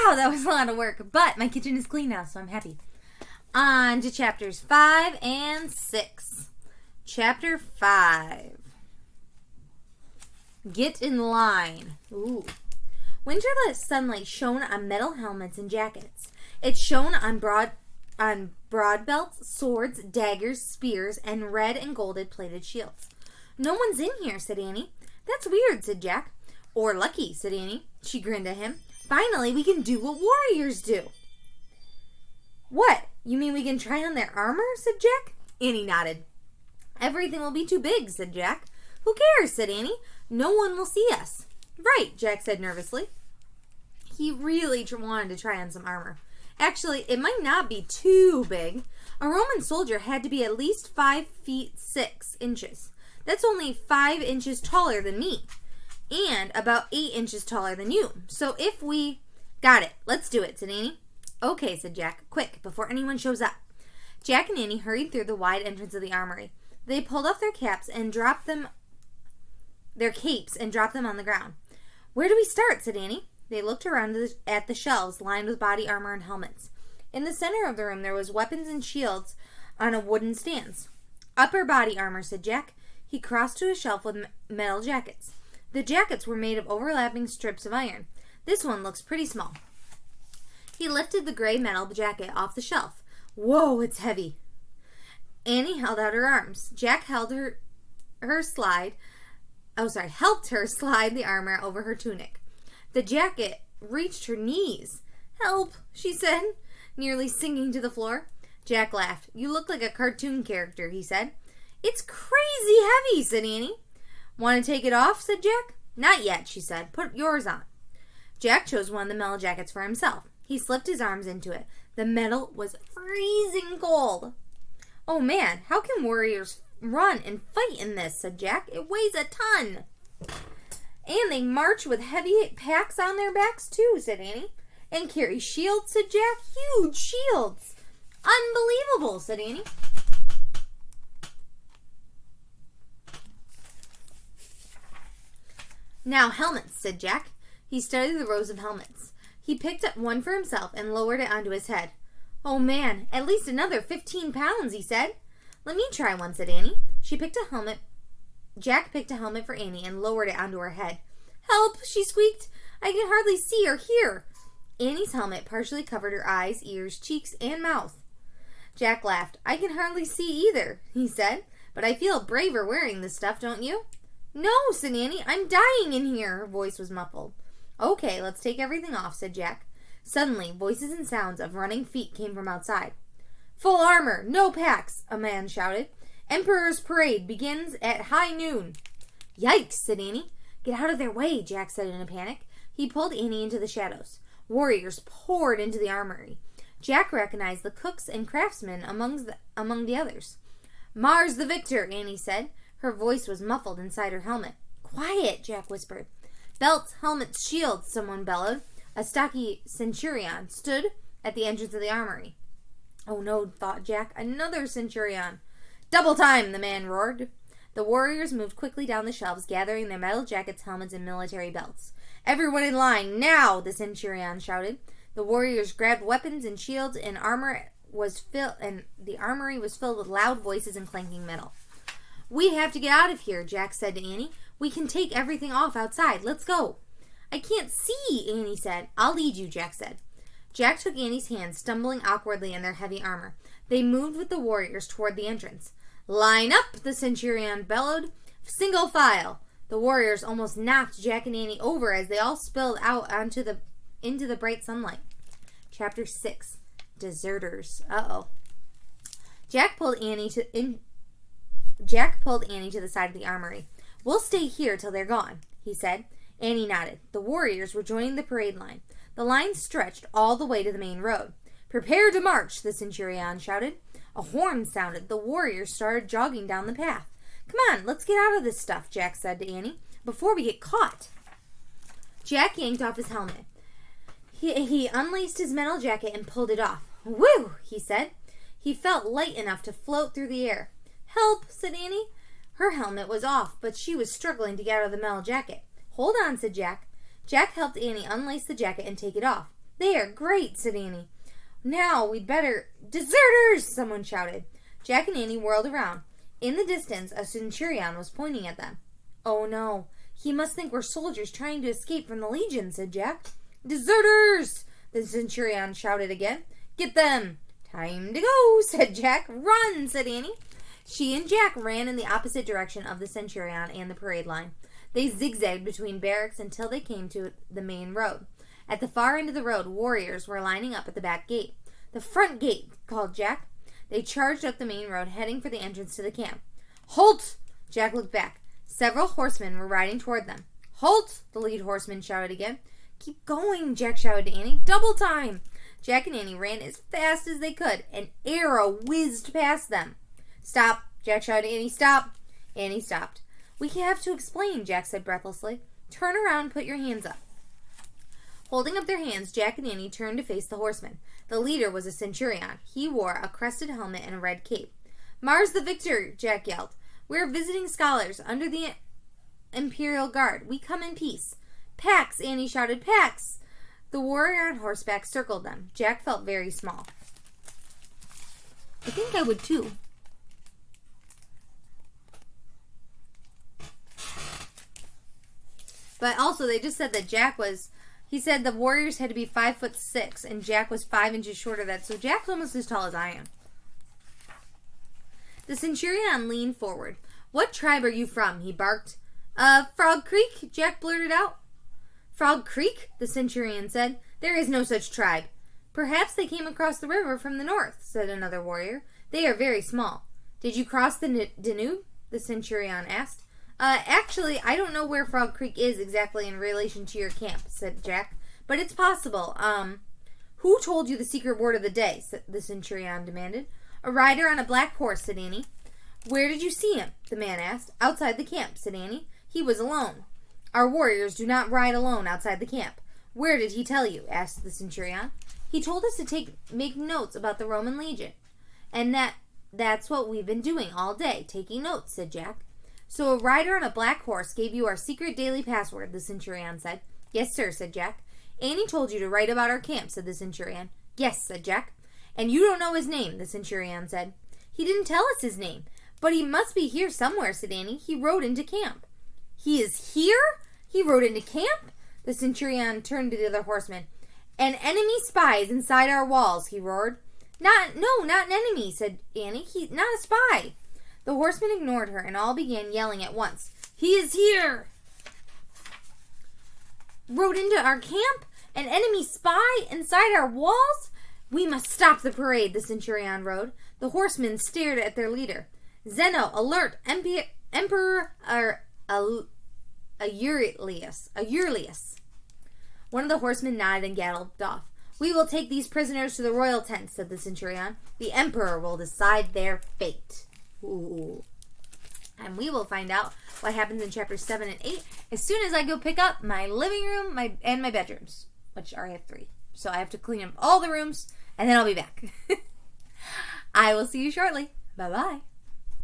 Wow, that was a lot of work. But my kitchen is clean now, so I'm happy. On to chapters 5 and 6. Chapter 5. Get in line. Ooh. Winterlit sunlight shone on metal helmets and jackets. It shone on broad belts, swords, daggers, spears, and red and golded plated shields. No one's in here, said Annie. That's weird, said Jack. Or lucky, said Annie. She grinned at him. Finally, we can do what warriors do. What? You mean we can try on their armor, said Jack. Annie nodded. Everything will be too big, said Jack. Who cares, said Annie. No one will see us. Right, Jack said nervously. He really wanted to try on some armor. Actually, it might not be too big. A Roman soldier had to be at least 5 feet 6 inches. That's only 5 inches taller than me. And about 8 inches taller than you. So if we... Got it. Let's do it, said Annie. Okay, said Jack. Quick, before anyone shows up. Jack and Annie hurried through the wide entrance of the armory. They pulled off their capes and dropped them on the ground. Where do we start, said Annie. They looked around at the shelves lined with body armor and helmets. In the center of the room there was weapons and shields on a wooden stands. Upper body armor, said Jack. He crossed to a shelf with metal jackets. The jackets were made of overlapping strips of iron. This one looks pretty small. He lifted the gray metal jacket off the shelf. Whoa, it's heavy. Annie held out her arms. Jack helped her slide the armor over her tunic. The jacket reached her knees. Help, she said, nearly sinking to the floor. Jack laughed. You look like a cartoon character, he said. It's crazy heavy, said Annie. Want to take it off, said Jack. Not yet, she said. Put yours on. Jack chose one of the metal jackets for himself. He slipped his arms into it. The metal was freezing cold. Oh man, how can warriors run and fight in this, said Jack. It weighs a ton. And they march with heavy packs on their backs too, said Annie. And carry shields, said Jack. Huge shields. Unbelievable, said Annie. Now helmets, said Jack. He studied the rows of helmets. He picked up one for himself and lowered it onto his head. Oh man, at least another 15 pounds, he said. Let me try one, said Annie. Jack picked a helmet for Annie and lowered it onto her head. Help, she squeaked. I can hardly see or hear. Annie's helmet partially covered her eyes, ears, cheeks, and mouth. Jack laughed. I can hardly see either, he said. But I feel braver wearing this stuff, don't you? No, said Annie. I'm dying in here. Her voice was muffled. Okay, let's take everything off, said Jack. Suddenly, voices and sounds of running feet came from outside. Full armor, no packs, a man shouted. Emperor's parade begins at high noon. Yikes, said Annie. Get out of their way, Jack said in a panic. He pulled Annie into the shadows. Warriors poured into the armory. Jack recognized the cooks and craftsmen among the others. Mars the victor, Annie said. Her voice was muffled inside her helmet. Quiet, Jack whispered. Belts, helmets, shields, someone bellowed. A stocky centurion stood at the entrance of the armory. Oh no, thought Jack. Another centurion. Double time, the man roared. The warriors moved quickly down the shelves, gathering their metal jackets, helmets, and military belts. Everyone in line, now, the centurion shouted. The warriors grabbed weapons and shields, and the armory was filled with loud voices and clanking metal. We have to get out of here, Jack said to Annie. We can take everything off outside. Let's go. I can't see, Annie said. I'll lead you, Jack said. Jack took Annie's hand, stumbling awkwardly in their heavy armor. They moved with the warriors toward the entrance. Line up, the centurion bellowed. Single file. The warriors almost knocked Jack and Annie over as they all spilled out into the bright sunlight. Chapter 6. Deserters. Uh-oh. Jack pulled Annie to the side of the armory. We'll stay here till they're gone, he said. Annie nodded. The warriors were joining the parade line. The line stretched all the way to the main road. Prepare to march, the centurion shouted. A horn sounded. The warriors started jogging down the path. Come on, let's get out of this stuff, Jack said to Annie, before we get caught. Jack yanked off his helmet. He unlaced his metal jacket and pulled it off. Whew, he said. He felt light enough to float through the air. Help, said Annie. Her helmet was off, but she was struggling to get out of the metal jacket. Hold on, said Jack. Jack helped Annie unlace the jacket and take it off. There, great, said Annie. Now we'd better... Deserters! Someone shouted. Jack and Annie whirled around. In the distance, a centurion was pointing at them. Oh no, he must think we're soldiers trying to escape from the Legion, said Jack. Deserters! The centurion shouted again. Get them! Time to go, said Jack. Run, said Annie. She and Jack ran in the opposite direction of the centurion and the parade line. They zigzagged between barracks until they came to the main road. At the far end of the road, warriors were lining up at the back gate. The front gate, called Jack. They charged up the main road, heading for the entrance to the camp. Halt! Jack looked back. Several horsemen were riding toward them. Halt! The lead horseman shouted again. Keep going, Jack shouted to Annie. Double time! Jack and Annie ran as fast as they could. An arrow whizzed past them. Stop! Jack shouted to Annie. Stop! Annie stopped. We have to explain, Jack said breathlessly. Turn around, put your hands up. Holding up their hands, Jack and Annie turned to face the horseman. The leader was a centurion. He wore a crested helmet and a red cape. Mars the victor, Jack yelled. We're visiting scholars under the Imperial Guard. We come in peace. Pax, Annie shouted. Pax! The warrior on horseback circled them. Jack felt very small. I think I would too. But also, they just said that Jack was... He said the warriors had to be 5'6", and Jack was 5 inches shorter than that. So Jack's almost as tall as I am. The centurion leaned forward. What tribe are you from? He barked. Frog Creek, Jack blurted out. Frog Creek? The centurion said. There is no such tribe. Perhaps they came across the river from the north, said another warrior. They are very small. Did you cross the Danube? The centurion asked. Actually, I don't know where Frog Creek is exactly in relation to your camp, said Jack. But it's possible. Who told you the secret word of the day? The centurion demanded. A rider on a black horse, said Annie. Where did you see him? The man asked. Outside the camp, said Annie. He was alone. Our warriors do not ride alone outside the camp. Where did he tell you? Asked the centurion. He told us to make notes about the Roman Legion. And that's what we've been doing all day, taking notes, said Jack. So a rider on a black horse gave you our secret daily password, the centurion said. Yes, sir, said Jack. Annie told you to write about our camp, said the centurion. Yes, said Jack. And you don't know his name, the centurion said. He didn't tell us his name, but he must be here somewhere, said Annie. He rode into camp. He is here? He rode into camp? The centurion turned to the other horseman. An enemy spy is inside our walls, he roared. Not an enemy, said Annie. He's not a spy. The horsemen ignored her and all began yelling at once. He is here! Rode into our camp? An enemy spy inside our walls? We must stop the parade, the centurion rode. The horsemen stared at their leader. Zeno, alert! Emperor Eurylius. One of the horsemen nodded and galloped off. We will take these prisoners to the royal tent, said the centurion. The emperor will decide their fate. Ooh. And we will find out what happens in chapters 7 and 8 as soon as I go pick up my living room and my bedrooms, which I have 3. So I have to clean up all the rooms, and then I'll be back. I will see you shortly. Bye-bye.